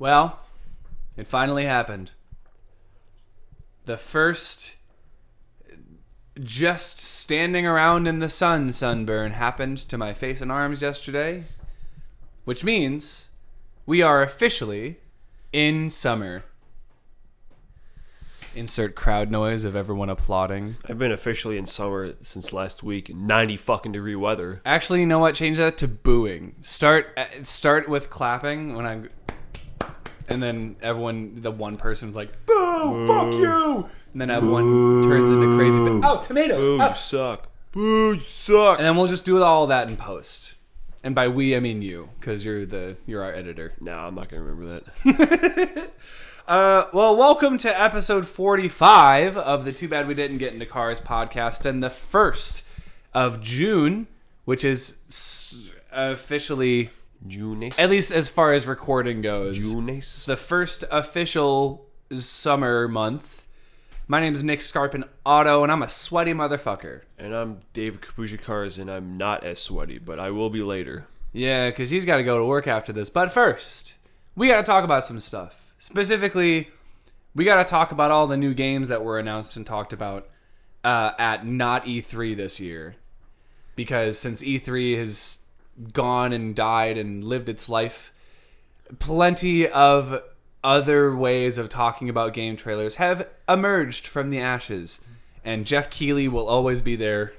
Well, it finally happened. The first just standing around in the sunburn happened to my face and arms yesterday, which means we are officially in summer. Insert crowd noise of everyone applauding. I've been officially in summer since last week. 90 fucking degree weather. Actually, you know what? Change that to booing. Start with clapping when I'm... And then everyone, the one person's like, boo, fuck you! And then everyone turns into crazy... Oh, tomatoes! Boo, Oh. you suck. Boo, you suck. And then we'll just do all that in post. And by we, I mean you, because you're our editor. Nah, I'm not going to remember that. Well, welcome to episode 45 of the Too Bad We Didn't Get Into Cars podcast, and the 1st of June, which is officially... June. At least as far as recording goes. June. It's the first official summer month. My name is Nick Scarpin Auto, and I'm a sweaty motherfucker. And I'm David Kapuja Cars, and I'm not as sweaty, but I will be later. Yeah, because he's got to go to work after this. But first, we got to talk about some stuff. Specifically, we got to talk about all the new games that were announced and talked about at not E3 this year. Because since E3 has gone and died and lived its life, plenty of other ways of talking about game trailers have emerged from the ashes, and Jeff Keighley will always be there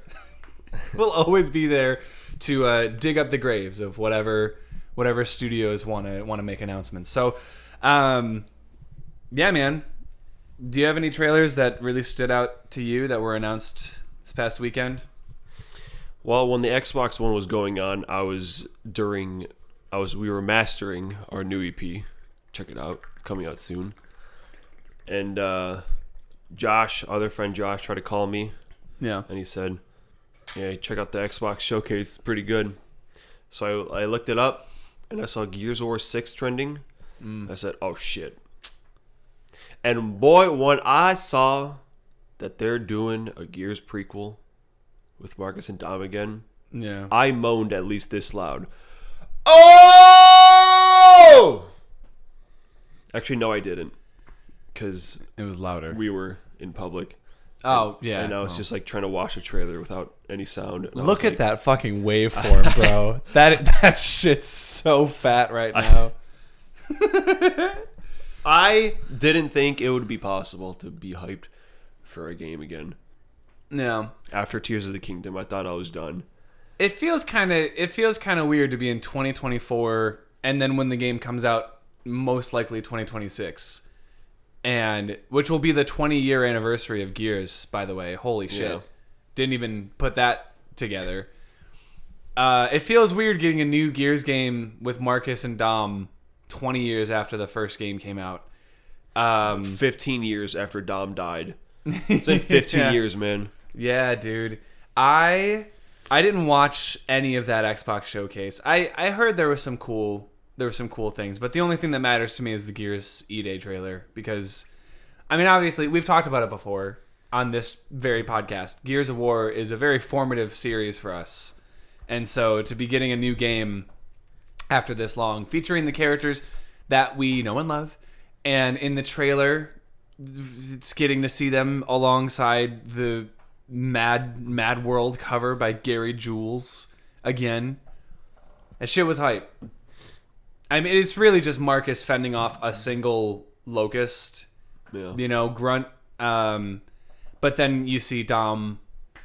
to dig up the graves of whatever studios want to make announcements. So yeah, man, do you have any trailers that really stood out to you that were announced this past weekend? Well, when the Xbox One was going on, we were mastering our new EP. Check it out. It's coming out soon. And other friend Josh tried to call me. Yeah. And he said, "Yeah, check out the Xbox showcase. It's pretty good." So I looked it up, and I saw Gears of War 6 trending. I said, "Oh, shit." And boy, when I saw that they're doing a Gears prequel with Marcus and Dom again, Yeah. I moaned at least this loud. Oh! Actually, no, I didn't. Because It was louder. we were in public. Oh, yeah. And I was just like trying to watch a trailer without any sound. And Look at that fucking waveform, bro. that shit's so fat right now. I didn't think it would be possible to be hyped for a game again. Yeah. After Tears of the Kingdom, I thought I was done. It feels kind of weird to be in 2024 and then when the game comes out, most likely 2026. And which will be the 20-year anniversary of Gears, by the way. Holy shit. Yeah. Didn't even put that together. It feels weird getting a new Gears game with Marcus and Dom 20 years after the first game came out. 15 years after Dom died. It's been 15 Yeah. years, man. Yeah, dude. I didn't watch any of that Xbox showcase. I heard there were some cool things, but the only thing that matters to me is the Gears E-Day trailer because I mean, obviously, we've talked about it before on this very podcast. Gears of War is a very formative series for us. And so to be getting a new game after this long featuring the characters that we know and love, and in the trailer it's getting to see them alongside the Mad World cover by Gary Jules again. That shit was hype. I mean, it's really just Marcus fending off a single locust, grunt. But then you see Dom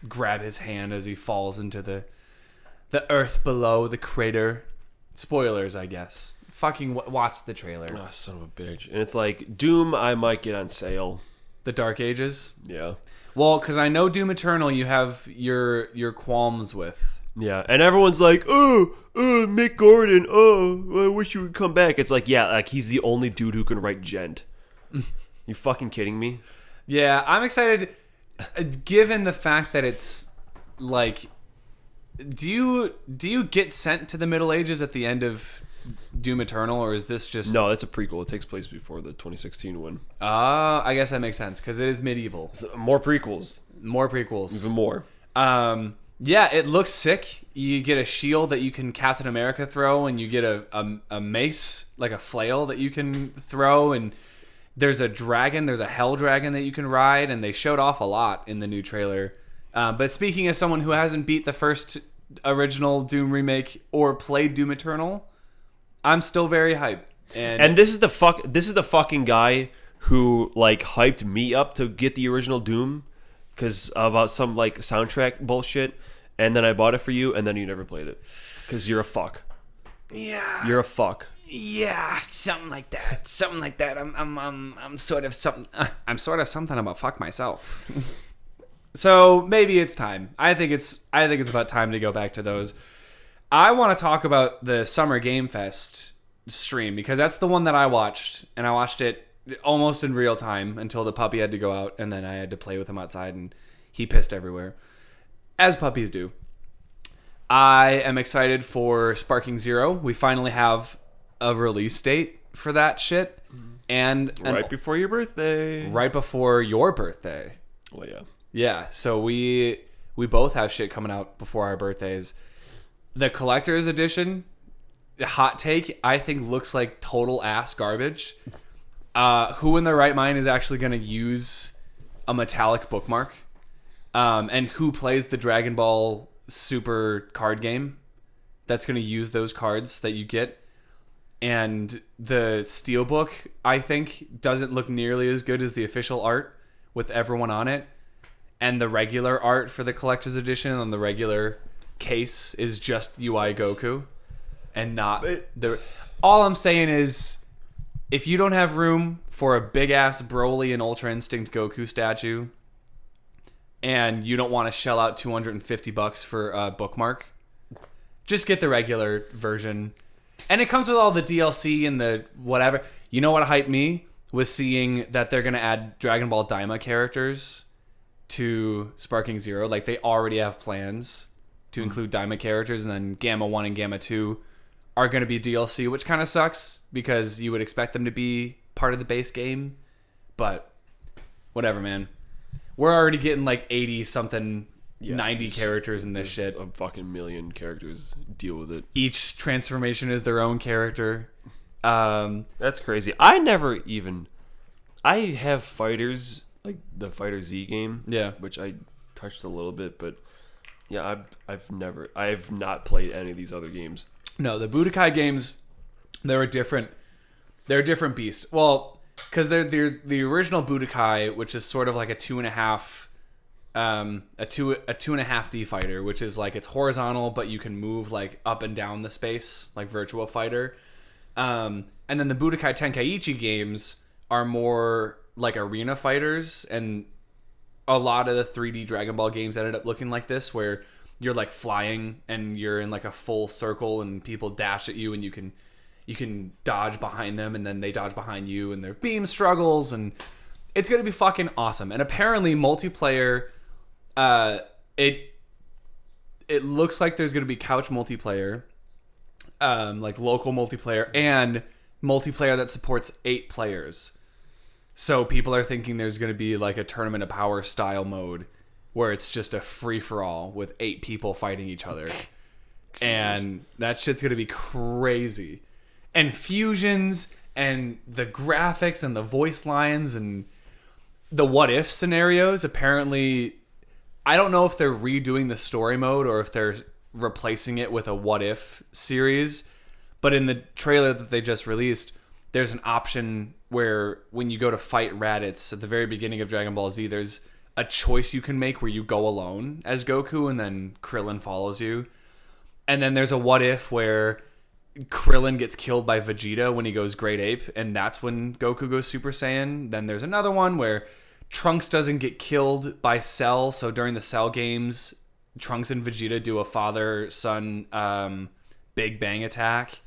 grab his hand as he falls into the earth below the crater. Spoilers, I guess. Fucking watch the trailer. Oh, son of a bitch. And it's like, Doom, I might get on sale. The Dark Ages? Yeah. Well, because I know Doom Eternal you have your qualms with. Yeah, and everyone's like, Mick Gordon, I wish you would come back. It's like, yeah, like he's the only dude who can write Gent. You fucking kidding me? Yeah, I'm excited, given the fact that it's like, do you get sent to the Middle Ages at the end of Doom Eternal, or is this just... No, that's a prequel. It takes place before the 2016 one. I guess that makes sense, because it is medieval. More prequels. More prequels. Even more. Yeah, it looks sick. You get a shield that you can Captain America throw, and you get a mace, like a flail that you can throw, and there's a dragon, there's a hell dragon that you can ride, and they showed off a lot in the new trailer. But speaking as someone who hasn't beat the first original Doom remake or played Doom Eternal, I'm still very hyped. And this is the fucking guy who like hyped me up to get the original Doom because about some like soundtrack bullshit, and then I bought it for you, and then you never played it because you're a fuck. Yeah, you're a fuck. Yeah, something like that. Something like that. I'm sort of something. I'm sort of something about fuck myself. So maybe it's time. I think it's about time to go back to those. I want to talk about the Summer Game Fest stream because that's the one that I watched, and I watched it almost in real time until the puppy had to go out, and then I had to play with him outside, and he pissed everywhere, as puppies do. I am excited for Sparking Zero. We finally have a release date for that shit, and right before your birthday. Right before your birthday. Well, yeah. Yeah, so we both have shit coming out before our birthdays. The collector's edition, hot take, I think looks like total ass garbage. Who in their right mind is actually going to use a metallic bookmark? And who plays the Dragon Ball Super card game that's going to use those cards that you get? And the Steelbook, I think, doesn't look nearly as good as the official art with everyone on it. And the regular art for the collector's edition on the regular case is just UI Goku and not the... All I'm saying is, if you don't have room for a big-ass Broly and Ultra Instinct Goku statue, and you don't want to shell out $250 for a bookmark, just get the regular version. And it comes with all the DLC and the whatever. You know what hyped me? Was seeing that they're going to add Dragon Ball Daima characters to Sparking Zero. Like, they already have plans to include Daima characters, and then Gamma 1 and Gamma 2 are going to be DLC, which kind of sucks because you would expect them to be part of the base game. But whatever, man. We're already getting like 80-something, 90 characters in this shit. A fucking million characters. Deal with it. Each transformation is their own character. That's crazy. I have fighters, like the Fighter Z game. Yeah. Which I touched a little bit, but yeah, I've not played any of these other games. No, the Budokai games, they're a different beast. Well, because they're the original Budokai, which is sort of like a 2.5 a 2.5D fighter, which is like it's horizontal, but you can move like up and down the space, like Virtua Fighter. And then the Budokai Tenkaichi games are more like arena fighters, and a lot of the 3D Dragon Ball games ended up looking like this, where you're like flying and you're in like a full circle and people dash at you and you can dodge behind them and then they dodge behind you and there's beam struggles, and it's going to be fucking awesome. And apparently multiplayer, it looks like there's going to be couch multiplayer, like local multiplayer and multiplayer that supports 8 players. So people are thinking there's going to be like a Tournament of Power style mode where it's just a free-for-all with 8 people fighting each other. And that shit's going to be crazy. And fusions and the graphics and the voice lines and the what-if scenarios. Apparently, I don't know if they're redoing the story mode or if they're replacing it with a what-if series. But in the trailer that they just released, there's an option where when you go to fight Raditz at the very beginning of Dragon Ball Z, there's a choice you can make where you go alone as Goku and then Krillin follows you. And then there's a what if where Krillin gets killed by Vegeta when he goes Great Ape, and that's when Goku goes Super Saiyan. Then there's another one where Trunks doesn't get killed by Cell, so during the Cell games, Trunks and Vegeta do a father-son Big Bang attack.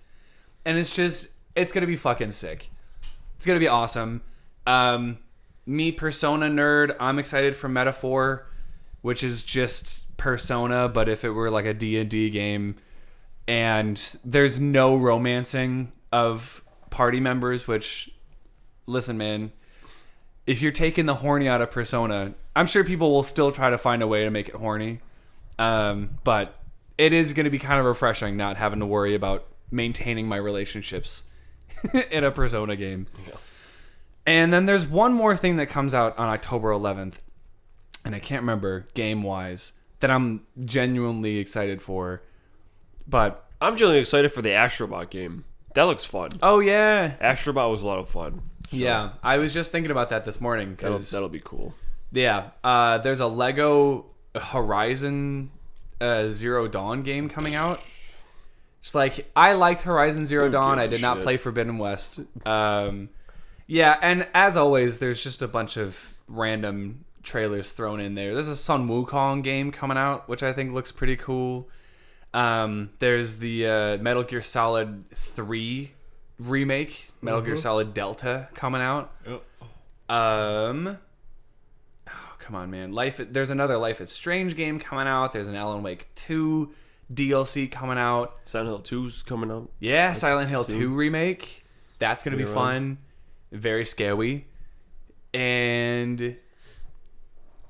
And it's going to be fucking sick. It's going to be awesome. Me, Persona nerd, I'm excited for Metaphor, which is just Persona, but if it were like a D&D game. And there's no romancing of party members, which, listen, man, if you're taking the horny out of Persona, I'm sure people will still try to find a way to make it horny. But it is going to be kind of refreshing not having to worry about maintaining my relationships in a Persona game. Yeah. And then there's one more thing that comes out on October 11th, and I can't remember game-wise, that I'm genuinely excited for. But I'm genuinely excited for the Astrobot game. That looks fun. Oh, yeah. Astrobot was a lot of fun. So yeah, I was just thinking about that this morning. That'll be cool. Yeah, there's a Lego Horizon Zero Dawn game coming out. Just like, I liked Horizon Zero Dawn. I did not play Forbidden West. Yeah, and as always, there's just a bunch of random trailers thrown in there. There's a Sun Wukong game coming out, which I think looks pretty cool. There's the Metal Gear Solid 3 remake, Metal Gear Solid Delta, coming out. Oh, come on, man. There's another Life is Strange game coming out. There's an Alan Wake 2 DLC coming out. Silent Hill 2's coming out. Yeah, Silent Hill 2 remake. That's going to be fun. Very scary. And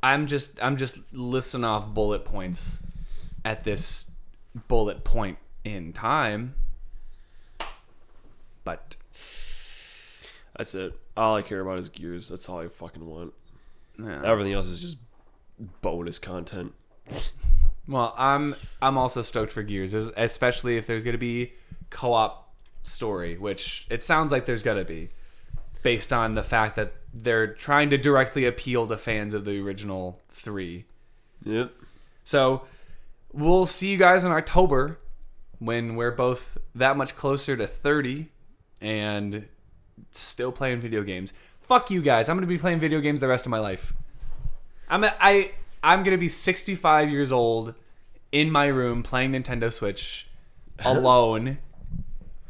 I'm just listing off bullet points at this bullet point in time. But that's it. All I care about is Gears. That's all I fucking want. Yeah. Everything else is just bonus content. Well, I'm also stoked for Gears, especially if there's going to be co-op story, which it sounds like there's going to be, based on the fact that they're trying to directly appeal to fans of the original 3. Yep. So we'll see you guys in October when we're both that much closer to 30 and still playing video games. Fuck you guys. I'm going to be playing video games the rest of my life. I'm going to be 65 years old in my room playing Nintendo Switch alone.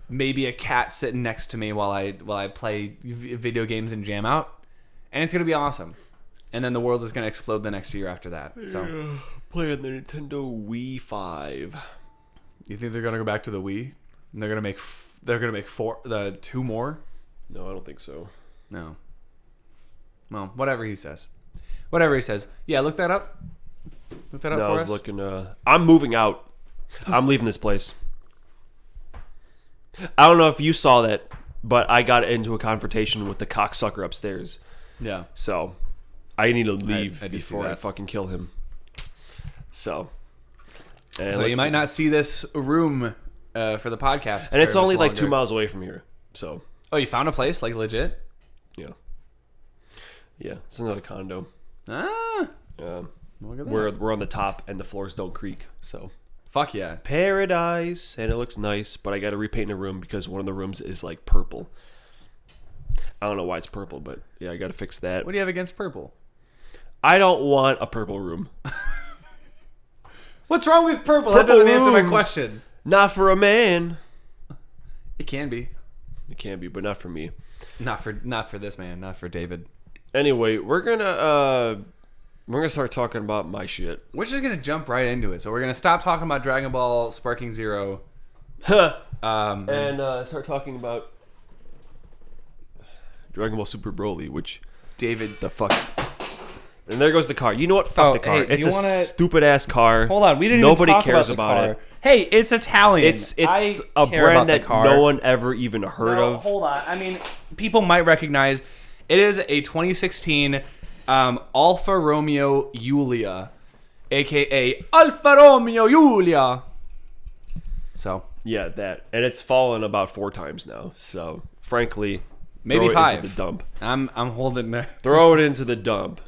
Maybe a cat sitting next to me while I play video games and jam out. And it's going to be awesome. And then the world is going to explode the next year after that. So playing the Nintendo Wii 5. You think they're going to go back to the Wii? And they're going to make 2 more? No, I don't think so. No. Well, whatever he says. Yeah, look that up. Look that up for us. I was looking. I'm moving out. I'm leaving this place. I don't know if you saw that, but I got into a confrontation with the cocksucker upstairs. Yeah. So I need to leave before I that. fucking kill him. So you might not see this room for the podcast. And it's only like 2 miles away from here. So. Oh, you found a place? Like legit? Yeah. Yeah, it's another condo. Ah. Look at that. We're on the top and the floors don't creak. So. Fuck yeah. Paradise. And it looks nice, but I got to repaint a room because one of the rooms is like purple. I don't know why it's purple, but yeah, I got to fix that. What do you have against purple? I don't want a purple room. What's wrong with purple? That doesn't answer my question. Not for a man. It can be. It can be, but not for me. Not for this man. Not for David. Anyway, we're gonna start talking about my shit. We're just gonna jump right into it. So we're gonna stop talking about Dragon Ball Sparking Zero, and start talking about Dragon Ball Super Broly, which David's the fuck. And there goes the car. You know what? Fuck the car. Hey, it's a stupid ass car. Hold on, we didn't. Nobody even talk cares about it. Hey, it's Italian. It's a brand that no one ever even heard of. Hold on. I mean, people might recognize. It is a 2016 Alfa Romeo Giulia, aka Alfa Romeo Giulia. So yeah, that, and it's fallen about 4 times now. So frankly, maybe throw 5. It into the dump. I'm holding there. Throw it into the dump.